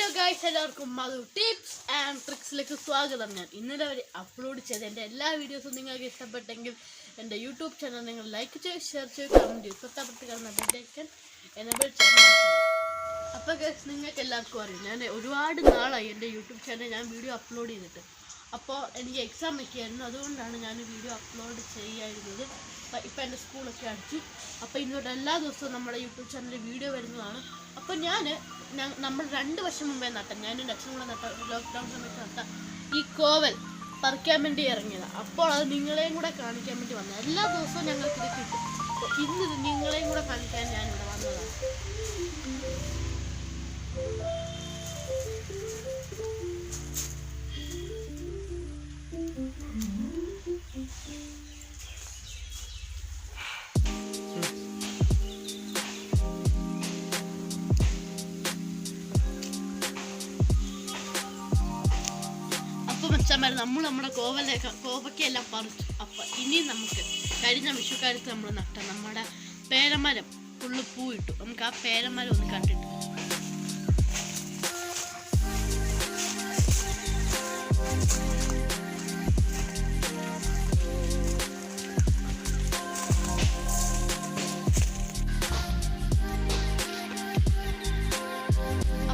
Hello guys, എല്ലാവർക്കും മധു tips and ട്രിക്സിലേക്ക് സ്വാഗതം. ഞാൻ ഇന്നലെ വരെ അപ്ലോഡ് ചെയ്ത എൻ്റെ എല്ലാ വീഡിയോസും നിങ്ങൾക്ക് ഇഷ്ടപ്പെട്ടെങ്കിൽ എൻ്റെ യൂട്യൂബ് ചാനൽ നിങ്ങൾ ലൈക്ക് ചെയ്ത് ഷെയർ ചെയ്ത് കമൻറ്റ് ചെയ്ത് തൊട്ടപ്പുറത്ത് കാണുന്ന ബെല്ലൈക്കൺ എനേബിൾ ചാനൽ. അപ്പോൾ ഗൈസ്, നിങ്ങൾക്ക് എല്ലാവർക്കും അറിയാം, ഞാൻ ഒരുപാട് നാളായി എൻ്റെ യൂട്യൂബ് ചാനൽ ഞാൻ വീഡിയോ അപ്ലോഡ് ചെയ്തിട്ട്. അപ്പോൾ എനിക്ക് എക്സാം ഒക്കെയായിരുന്നു, അതുകൊണ്ടാണ് ഞാൻ വീഡിയോ അപ്ലോഡ് ചെയ്യാതിരുന്നത്. ഇപ്പം എൻ്റെ സ്കൂളൊക്കെ അടിച്ചു. അപ്പോൾ ഇന്നോട്ട് എല്ലാ ദിവസവും നമ്മുടെ യൂട്യൂബ് ചാനലിൽ വീഡിയോ വരുന്നതാണ്. അപ്പോൾ നമ്മൾ 2 വർഷം മുമ്പേ ഞാൻ എൻ്റെ അച്ഛനും കൂടെ ലോക്ക്ഡൗൺ സമയത്ത് നട്ട ഈ കോവൽ പറിക്കാൻ വേണ്ടി ഇറങ്ങിയത്. അപ്പോൾ അത് നിങ്ങളെയും കൂടെ കാണിക്കാൻ വേണ്ടി വന്നത്. എല്ലാ ദിവസവും ഞങ്ങൾക്കിത് കിട്ടും. അപ്പോൾ ഇന്നിത് നിങ്ങളെയും കൂടെ കാണിക്കാൻ ഞാനിവിടെ വന്നതാണ്. നമ്മൾ നമ്മുടെ കോവയ്ക്കെല്ലാം പറിച്ചു. അപ്പം ഇനി നമുക്ക് കഴിഞ്ഞ വിഷുക്കാലത്ത് നമ്മൾ നട്ട നമ്മുടെ പേരമരം ഫുള്ള് പൂ ഇട്ടു. നമുക്ക് ആ പേരമരം ഒന്ന് കണ്ടിട്ട്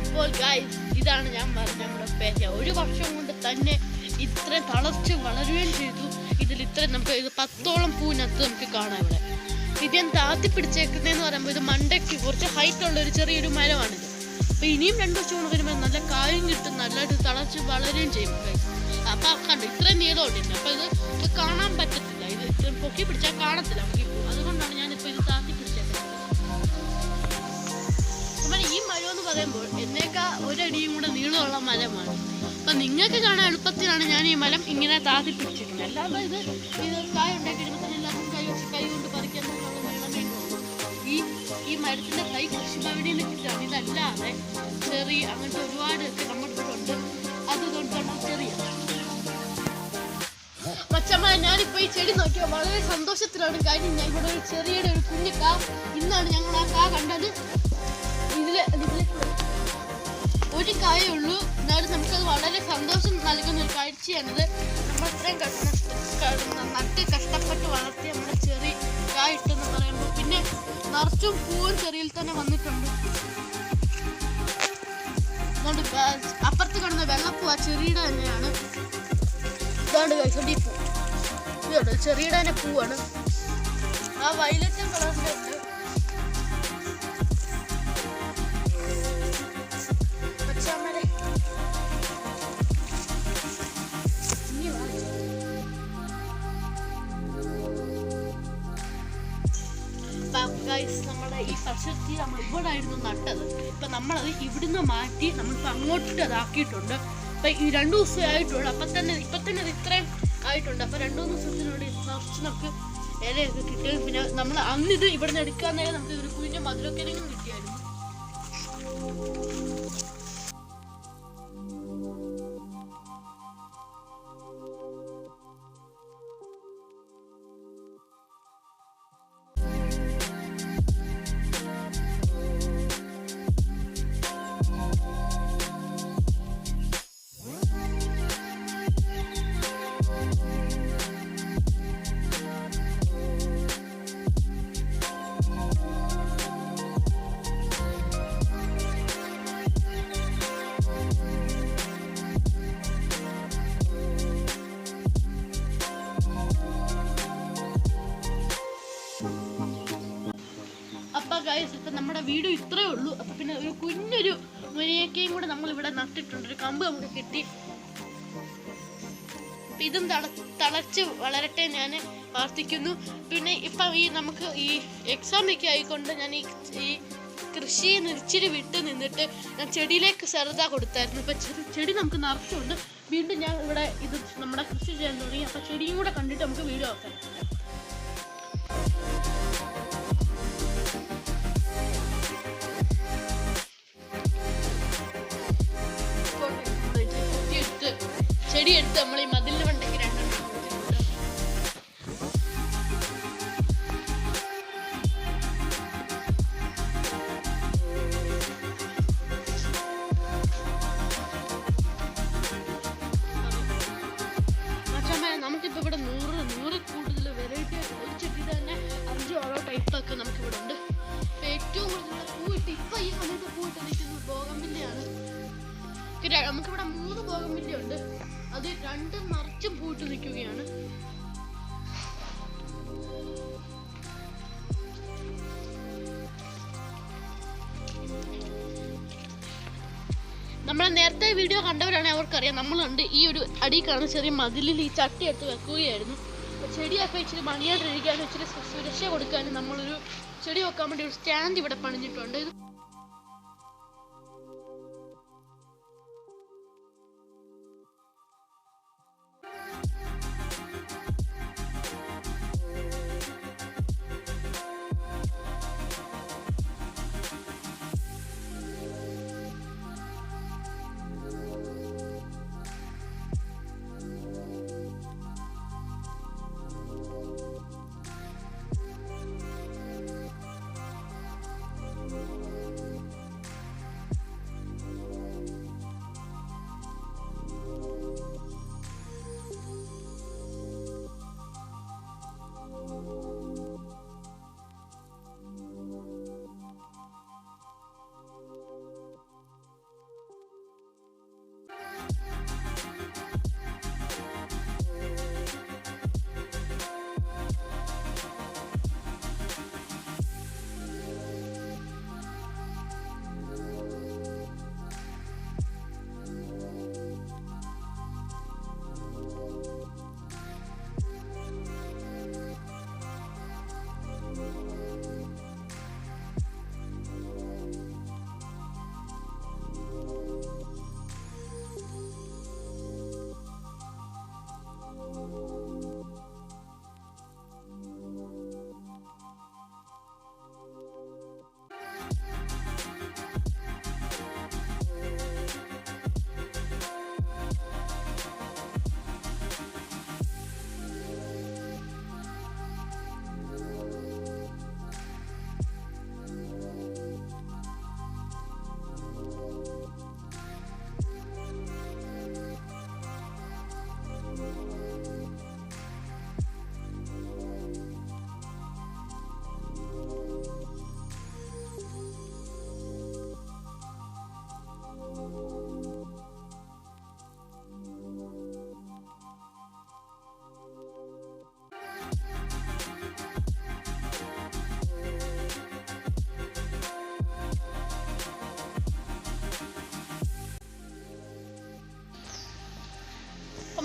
അപ്പോൾ ഗൈസ്, ഇതാണ് ഞാൻ പറഞ്ഞ നമ്മുടെ പേര. 1 വർഷം കൊണ്ട് തന്നെ ഇത്രയും തളർച്ച് വളരുകയും ചെയ്തു. ഇത്ര നമുക്ക് 10ഓളം പൂവിനകത്ത് നമുക്ക് കാണാം. ഇവിടെ ഇത് ഞാൻ താത്തി പിടിച്ചേക്കുന്നതെന്ന് പറയുമ്പോൾ ഇത് മണ്ടയ്ക്ക് കുറച്ച് ഹൈറ്റ് ഉള്ള ഒരു ചെറിയൊരു മരമാണിത്. അപ്പോൾ ഇനിയും 2 വർഷം കൊണ്ട് വരുമ്പോൾ നല്ല കായും കിട്ടും, നല്ലതായിട്ട് തളർച്ച് വളരുകയും ചെയ്യും. അപ്പം കണ്ടു ഇത്രയും നീളമുണ്ട്. അപ്പോൾ ഇത് കാണാൻ പറ്റത്തില്ല, ഇത് പൊക്കി പിടിച്ചാൽ കാണത്തില്ല നമുക്ക്. അതുകൊണ്ടാണ് ഞാനിപ്പോൾ ഇത് താത്തി പിടിച്ചേക്കുന്നത്. നമ്മൾ ഈ മരം എന്ന് പറയുമ്പോൾ എന്നേക്കാൾ 1 അടിയും കൂടെ നീളമുള്ള മരമാണ്. അപ്പം നിങ്ങൾക്ക് കാണാൻ എളുപ്പത്തിലാണ് ഞാൻ ഈ മരം ഇങ്ങനെ താത്തി പിടിച്ചിരിക്കുന്നത്. അല്ലാതെ ഇത് കായ ഉണ്ടാക്കി കഴിയുമ്പോൾ തന്നെ എല്ലാവർക്കും കൈ കൊണ്ട് പറിക്കാൻ ഈ മരത്തിൻ്റെ കൈ കൃഷിഭവനിൽ നിന്ന് കിട്ടുകയാണ്. ഇതല്ലാതെ ചെറിയ അങ്ങനത്തെ ഒരുപാട് നമ്മുടെ ഉണ്ട്. അത് തൊട്ടാണ് ചെറിയ പച്ചമര. ഞാനിപ്പോൾ ഈ ചെടി നോക്കിയാൽ വളരെ സന്തോഷത്തിലാണ്. കാര്യം ഞാൻ ഇവിടെ ഒരു ചെറിയുടെ ഒരു കുഞ്ഞു ഇന്നാണ് ഞങ്ങൾ ആ കണ്ടത്. ഇതില് ഒരു കായേ ഉള്ളൂ, എന്നാലും നമുക്കത് വളരെ സന്തോഷം നൽകുന്ന ഒരു കാഴ്ചയാണിത്. നമ്മൾ ഇത്രയും നട്ട് കഷ്ടപ്പെട്ട് വളർത്തി നമ്മുടെ ചെറിയ കായ ഇട്ടെന്ന് പറയുമ്പോൾ പിന്നെ നിറച്ചും പൂവും ചെറിയിൽ തന്നെ വന്നിട്ടുണ്ട്. അതുകൊണ്ട് അപ്പുറത്ത് കാണുന്ന വെള്ളപ്പൂ ആ ചെറിയുടെ തന്നെയാണ്. ഇതുകൊണ്ട് കഴിച്ചോണ്ട് ഈ പൂ ഇതുണ്ട്, ചെറിയുടെ തന്നെ പൂവാണ്. ആ വയലറ്റ് കളറിൻ്റെ ഉണ്ട്. നമ്മുടെ ഈ പക്ഷി നമ്മൾ ഇവിടെ ആയിരുന്നു നട്ടത്. ഇപ്പം നമ്മളത് ഇവിടുന്ന് മാറ്റി നമ്മളിപ്പോൾ അങ്ങോട്ട് അതാക്കിയിട്ടുണ്ട്. അപ്പം ഈ 2 ദിവസമേ ആയിട്ടുള്ളൂ. ഇപ്പം തന്നെ ഇത് ഇത്രയും ആയിട്ടുണ്ട്. അപ്പം 2-3 ദിവസത്തിനുള്ളിൽ നിറച്ച് നമുക്ക് ഇലയൊക്കെ കിട്ടും. പിന്നെ നമ്മൾ അന്നിത് ഇവിടെ നിന്ന് എടുക്കാൻ നേരം നമുക്ക് ഒരു കുഞ്ഞ മധുരക്കിഴങ്ങും കിട്ടിയായിരുന്നു. ഇപ്പം നമ്മുടെ വീഡിയോ ഇത്രയേ ഉള്ളൂ. അപ്പം പിന്നെ ഒരു കുഞ്ഞൊരു മുരിങ്ങയ്ക്കയും കൂടെ നമ്മളിവിടെ നട്ടിട്ടുണ്ട്. ഒരു കമ്പ് നമുക്ക് കിട്ടി. അപ്പം ഇതും തളച്ച് വളരട്ടെ ഞാൻ പ്രാർത്ഥിക്കുന്നു. പിന്നെ ഇപ്പം നമുക്ക് ഈ എക്സാമൊക്കെ ആയിക്കൊണ്ട് ഞാൻ ഈ കൃഷിയിൽ നിന്ന് ഇച്ചിരി വിട്ട് നിന്നിട്ട് ഞാൻ ചെടിയിലേക്ക് ശ്രദ്ധ കൊടുത്തായിരുന്നു. ഇപ്പം ചെടി നമുക്ക് നിറച്ചുണ്ട്. വീണ്ടും ഞാൻ ഇവിടെ ഇത് നമ്മുടെ കൃഷി ചെയ്യാൻ തുടങ്ങി. അപ്പം ചെടിയും കൂടെ കണ്ടിട്ട് നമുക്ക് വീഡിയോ ആക്കാം. ചെടിയെടുത്ത് നമ്മൾ ഈ മതിലിന് വണ്ടയ്ക്ക് 2 നമുക്കിവിടെ 3 ബോഗൺവില്ല ഉണ്ട്. അത് 2 നിറച്ചും പൂട്ട് നിൽക്കുകയാണ്. നമ്മളെ നേരത്തെ വീഡിയോ കണ്ടവരാണെങ്കിൽ അവർക്കറിയാം, നമ്മളുണ്ട് ഈ ഒരു അടി കാണുന്ന ചെറിയ മതിലിൽ ഈ ചട്ടി എടുത്ത് വെക്കുകയായിരുന്നു. ചെടിയൊക്കെ ഇച്ചിരി മണിയായിട്ടിരിക്കാനും ഇച്ചിരി സുരക്ഷ കൊടുക്കാനും നമ്മളൊരു ചെടി വെക്കാൻ വേണ്ടി ഒരു സ്റ്റാൻഡ് ഇവിടെ പണിഞ്ഞിട്ടുണ്ട്.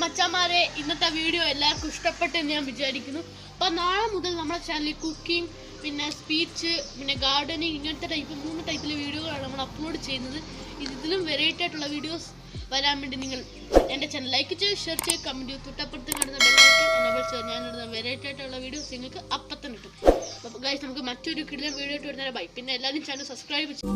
മച്ചാമാരെ, ഇന്നത്തെ വീഡിയോ എല്ലാവർക്കും ഇഷ്ടപ്പെട്ടെന്ന് ഞാൻ വിചാരിക്കുന്നു. അപ്പോൾ നാളെ മുതൽ നമ്മുടെ ചാനലിൽ കുക്കിംഗ്, പിന്നെ സ്പീച്ച്, പിന്നെ ഗാർഡനിങ്, ഇങ്ങനത്തെ 3 ടൈപ്പിലെ വീഡിയോകളാണ് നമ്മൾ അപ്ലോഡ് ചെയ്യുന്നത്. ഇതിലും വെറൈറ്റി ആയിട്ടുള്ള വീഡിയോസ് വരാൻ വേണ്ടി നിങ്ങൾ എൻ്റെ ചാനൽ ലൈക്ക് ചെയ്യുക, ഷെയർ ചെയ്യുക, കമൻറ്റ് ചെയ്യുക, തൊട്ടപ്പുറത്ത് കാണുന്ന ബെല്ലൈക്കൺ എനേബിൾ ചെയ്യുക. ഞാനിടുന്ന വെറൈറ്റി ആയിട്ടുള്ള വീഡിയോസ് നിങ്ങൾക്ക് അപ്പം തന്നെ കിട്ടും. അപ്പോൾ ഗൈസ്, നമുക്ക് മറ്റൊരു കിടിലൻ വീഡിയോ ആയിട്ട് വരുന്നേരം ബൈ. പിന്നെ എല്ലാവരും ചാനൽ സബ്സ്ക്രൈബ് ചെയ്യും.